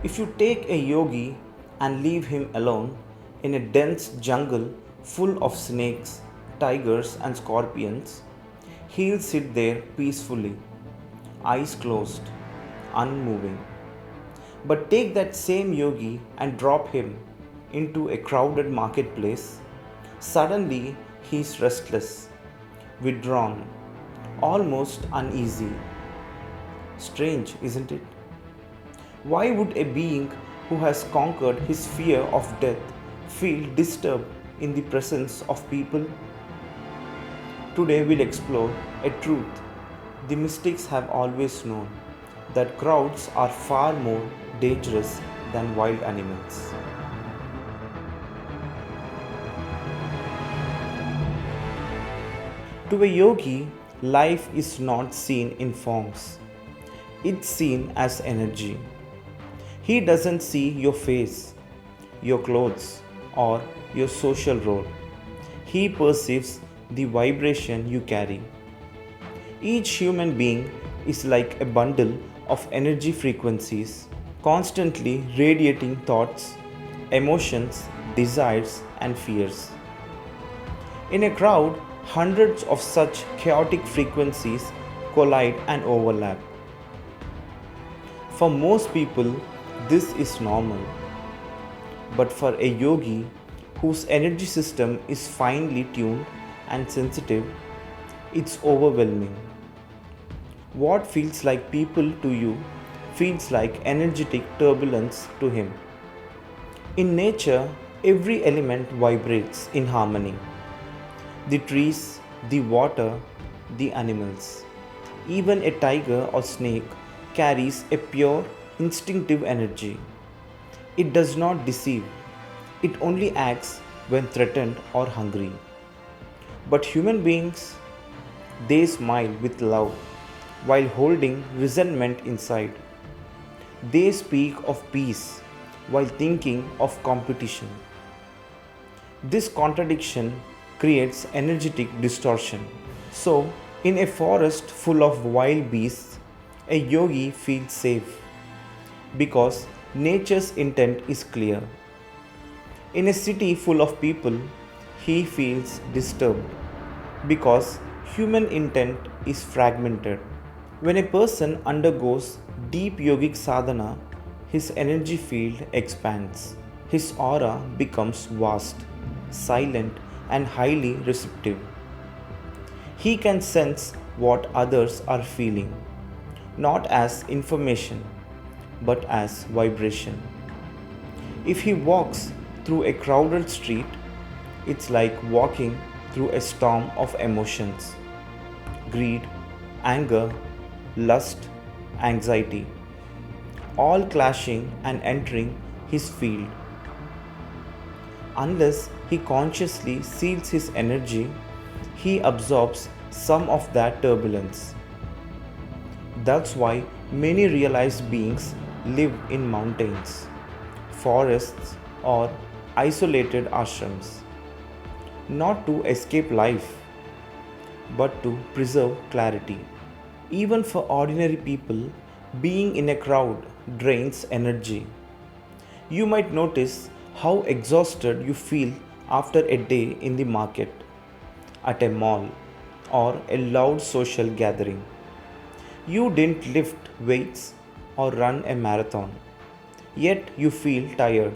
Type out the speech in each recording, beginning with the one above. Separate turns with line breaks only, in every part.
If you take a yogi and leave him alone in a dense jungle full of snakes, tigers, and scorpions, he'll sit there peacefully, eyes closed, unmoving. But take that same yogi and drop him into a crowded marketplace. Suddenly, he's restless, withdrawn, almost uneasy. Strange, isn't it? Why would a being who has conquered his fear of death feel disturbed in the presence of people? Today we'll explore a truth the mystics have always known, that crowds are far more dangerous than wild animals. To a yogi, life is not seen in forms, it's seen as energy. He doesn't see your face, your clothes, or your social role. He perceives the vibration you carry. Each human being is like a bundle of energy frequencies, constantly radiating thoughts, emotions, desires, and fears. In a crowd, hundreds of such chaotic frequencies collide and overlap. For most people, this is normal. But for a yogi whose energy system is finely tuned and sensitive, it's overwhelming. What feels like people to you feels like energetic turbulence to him. In nature, every element vibrates in harmony. The trees, the water, the animals. Even a tiger or snake carries a pure, instinctive energy. It does not deceive, it only acts when threatened or hungry. But human beings, they smile with love while holding resentment inside. They speak of peace while thinking of competition. This contradiction creates energetic distortion. So, in a forest full of wild beasts, a yogi feels safe because nature's intent is clear. In a city full of people, he feels disturbed because human intent is fragmented. When a person undergoes deep yogic sadhana, his energy field expands. His aura becomes vast, silent, and highly receptive. He can sense what others are feeling, not as information, but as vibration. If he walks through a crowded street, it's like walking through a storm of emotions: greed, anger, lust, anxiety, all clashing and entering his field. Unless he consciously seals his energy, he absorbs some of that turbulence. That's why many realized beings live in mountains, forests, or isolated ashrams, not to escape life, but to preserve clarity. Even for ordinary people, being in a crowd drains energy. You might notice how exhausted you feel after a day in the market, at a mall, or a loud social gathering. You didn't lift weights or run a marathon, yet you feel tired.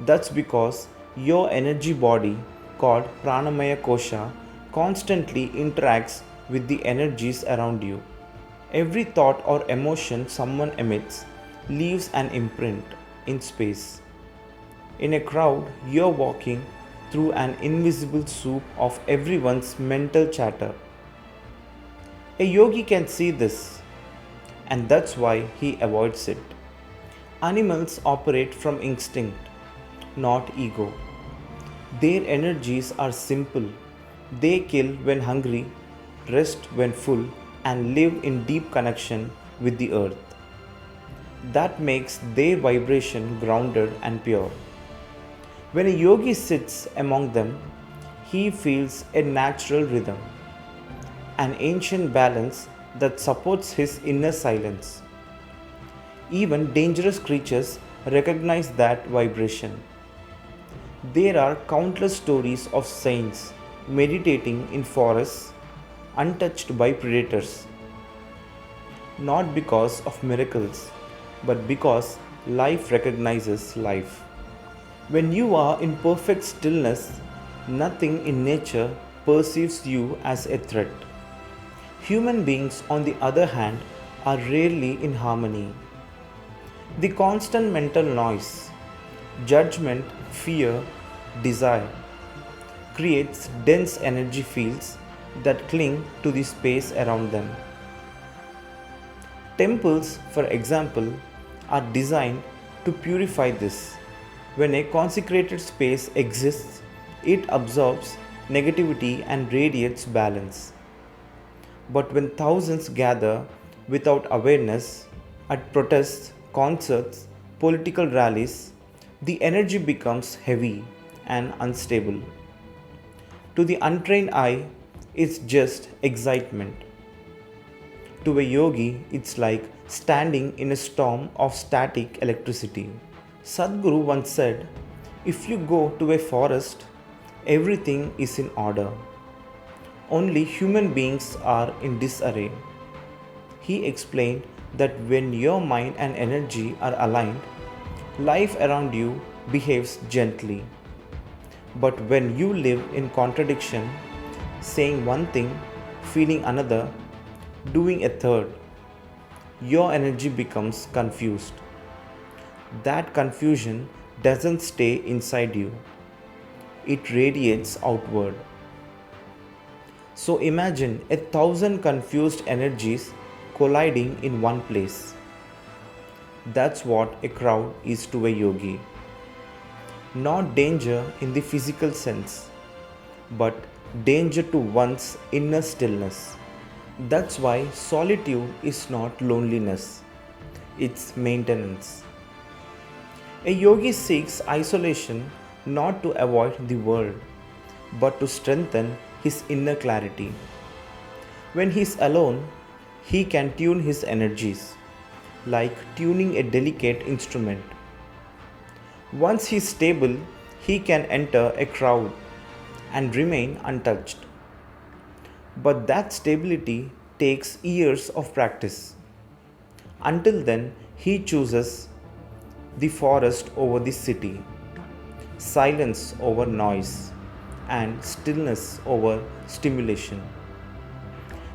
That's because your energy body, called Pranamaya Kosha, constantly interacts with the energies around you. Every thought or emotion someone emits leaves an imprint in space. In a crowd, you're walking through an invisible soup of everyone's mental chatter. A yogi can see this, and that's why he avoids it. Animals operate from instinct, not ego. Their energies are simple. They kill when hungry, rest when full, and live in deep connection with the earth. That makes their vibration grounded and pure. When a yogi sits among them, he feels a natural rhythm, an ancient balance that supports his inner silence. Even dangerous creatures recognize that vibration. There are countless stories of saints meditating in forests untouched by predators, not because of miracles, but because life recognizes life. When you are in perfect stillness, nothing in nature perceives you as a threat. Human beings, on the other hand, are rarely in harmony. The constant mental noise, judgment, fear, desire creates dense energy fields that cling to the space around them. Temples, for example, are designed to purify this. When a consecrated space exists, it absorbs negativity and radiates balance. But when thousands gather without awareness at protests, concerts, political rallies, the energy becomes heavy and unstable. To the untrained eye, it's just excitement. To a yogi, it's like standing in a storm of static electricity. Sadhguru once said, "If you go to a forest, everything is in order. Only human beings are in disarray." He explained that when your mind and energy are aligned, life around you behaves gently. But when you live in contradiction, saying one thing, feeling another, doing a third, your energy becomes confused. That confusion doesn't stay inside you, it radiates outward. So imagine 1,000 confused energies colliding in one place. That's what a crowd is to a yogi. Not danger in the physical sense, but danger to one's inner stillness. That's why solitude is not loneliness, it's maintenance. A yogi seeks isolation not to avoid the world, but to strengthen his inner clarity. When he is alone, he can tune his energies, like tuning a delicate instrument. Once he is stable, he can enter a crowd and remain untouched. But that stability takes years of practice. Until then, he chooses the forest over the city, silence over noise, and stillness over stimulation.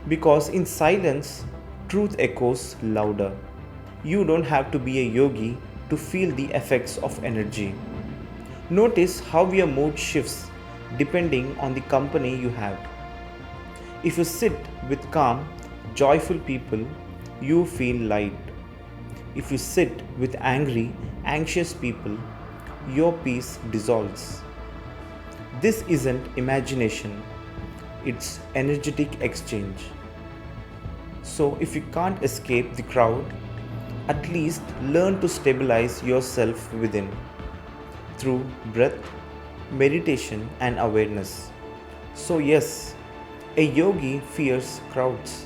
Because in silence, truth echoes louder. You don't have to be a yogi to feel the effects of energy. Notice how your mood shifts depending on the company you have. If you sit with calm, joyful people, you feel light. If you sit with angry, anxious people, your peace dissolves. This isn't imagination, it's energetic exchange. So, if you can't escape the crowd, at least learn to stabilize yourself within through breath, meditation, and awareness. So, yes, a yogi fears crowds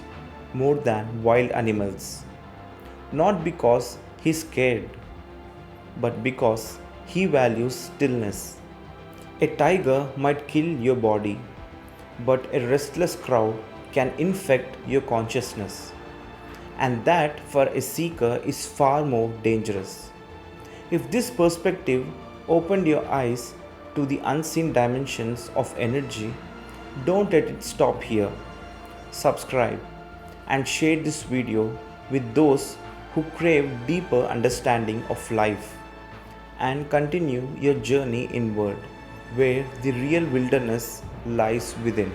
more than wild animals, not because he's scared, but because he values stillness. A tiger might kill your body, but a restless crowd can infect your consciousness. And that, for a seeker, is far more dangerous. If this perspective opened your eyes to the unseen dimensions of energy, don't let it stop here. Subscribe and share this video with those who crave deeper understanding of life, and continue your journey inward, where the real wilderness lies within.